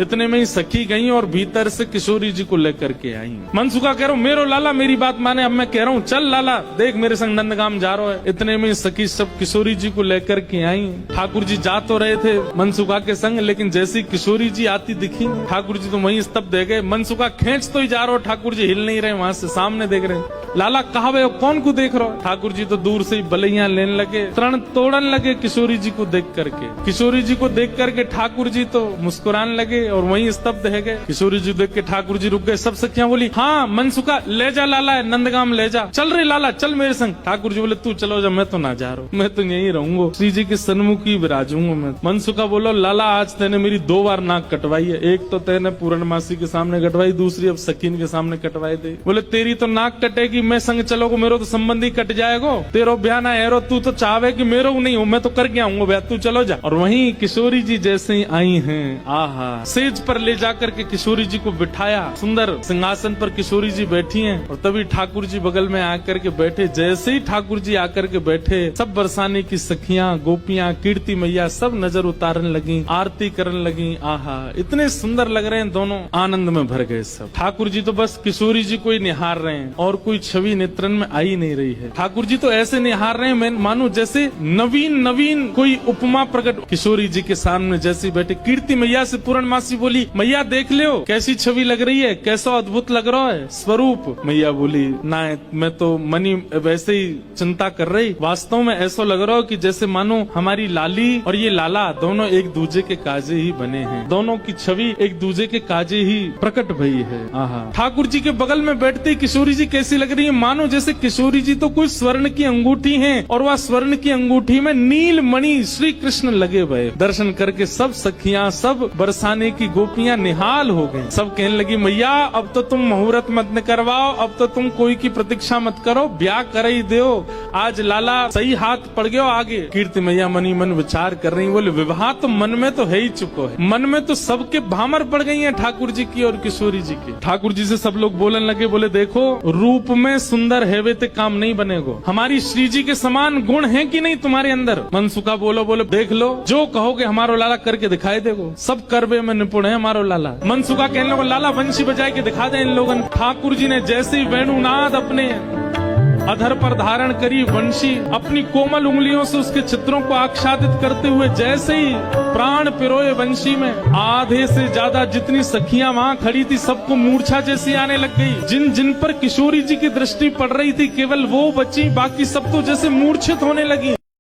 इतने में ही सखी गई और भीतर से किशोरी जी को लेकर के आई। मनसुखा कह रहा हूँ मेरो लाला मेरी बात माने, अब मैं कह रहा हूँ चल लाला देख मेरे संग नंदगाम जा रहा है। इतने में ही सखी सब किशोरी जी को लेकर के आई। ठाकुर जी जा तो रहे थे मनसुखा के संग, लेकिन जैसी किशोरी जी आती दिखी ठाकुर जी तो वहीं स्तब्ध रह गए। मनसुखा खींच तो ही जा रहा हो, ठाकुर जी हिल नहीं रहे, वहां से सामने देख रहे। लाला कहा वे कौन को देख रहे हो? ठाकुर जी तो दूर से ही बलैया लेने लगे, तरण तोड़न लगे किशोरी जी को देख करके। किशोरी जी को देख करके ठाकुर जी तो मुस्कुराने लगे और वहीं स्तब्ध रह गए। किशोरी जी देख के ठाकुर जी रुक गए। सब सखियां बोली हाँ मनसुखा ले जा लाला नंदगाम ले जा, चल रे लाला चल मेरे संग। ठाकुर जी बोले तू चलो जा, मैं तो ना जा रहा हूँ, मैं तो यहीं रहूंगा, श्री जी के सन्मुख ही विराजूंगा मैं। मनसुखा बोलो लाला आज तेने मेरी 2 बार नाक कटवाई है, एक तो तेने पूर्णमासी के सामने कटवाई, दूसरी अब सकीन के सामने कटवाई दे। बोले तेरी तो नाक कटेगी, मैं संग चलोगो मेरो तो संबंधी कट जाएगो, तेरो ब्याह ना है, तू तो चाहे कि मेरो नहीं हो, मैं तो करके आऊंगा ब्याह, तू चलो जा। और वहीं किशोरी जी जैसे ही आई हैं, आहा सेज पर ले जाकर के किशोरी जी को बिठाया, सुंदर सिंहासन पर किशोरी जी बैठी हैं और तभी ठाकुर जी बगल में आकर के बैठे। जैसे ही ठाकुर जी आकर के बैठे, सब बरसाने की सखियां गोपियां कीर्ति मैया सब नजर उतारने लगी, आरती करने लगी। आहा इतने सुंदर लग रहे हैं दोनों, आनंद में भर गए सब। ठाकुर जी तो बस किशोरी जी को ही निहार रहे हैं और कोई छवि नेत्रन में आई नहीं रही है। ठाकुर जी तो ऐसे निहार रहे हैं मैं मानो जैसे नवीन नवीन कोई उपमा प्रकट। किशोरी जी के सामने जैसे बैठे, कीर्ति मैया से पूर्णमासी बोली मैया देख ले कैसी छवि लग रही है, कैसा अद्भुत लग रहा है स्वरूप। मैया बोली ना मैं तो मनी वैसे ही चिंता कर रही, वास्तव में ऐसा लग रहा हो कि जैसे मानो हमारी लाली और ये लाला दोनों एक दूजे के काजे ही बने हैं, दोनों की छवि एक दूजे के काजे ही प्रकट भई है। आहा ठाकुर जी के बगल में बैठते किशोरी जी कैसी लग रही है, मानो जैसे किशोरी जी तो कोई स्वर्ण की अंगूठी है और वह स्वर्ण की अंगूठी में नील मणि श्री कृष्ण लगे हुए। दर्शन करके सब सखियां सब बरसाने की गोपियां निहाल हो गई। सब कहने लगी मैया अब तो तुम मुहूर्त मत न करवाओ, अब तो तुम कोई की प्रतीक्षा मत करो, ब्याह कर ही दो, आज लाला सही हाथ पड़ गयो आगे। कीर्ति मैया मनी मन विचार कर रही, बोले विवाह तो मन में तो है ही चुको है, मन में तो सबके भामर पड़ गई है ठाकुर जी की और किशोरी जी की। ठाकुर जी से सब लोग बोलने लगे, बोले देखो रूप में सुंदर है वे ते काम नहीं बनेगो, हमारी श्री जी के समान गुण है कि नहीं तुम्हारे अंदर। मनसुखा बोलो देख लो जो कहोगे हमारो लाला करके दिखाई देगो, सब करबे में निपुण है हमारो लाला। मनसुखा कहने लगा लाला वंशी बजाए के दिखा दे इन लोगन। ठाकुर जी ने जैसे ही वेणुनाद अपने अधर पर धारण करी, वंशी अपनी कोमल उंगलियों से उसके चित्रों को आच्छादित करते हुए जैसे ही प्राण पिरोए वंशी में, आधे से ज्यादा जितनी सखियां वहां खड़ी थी सबको मूर्छा जैसी आने लग गई। जिन जिन पर किशोरी जी की दृष्टि पड़ रही थी केवल वो बची, बाकी सब तो जैसे मूर्छित होने लगी।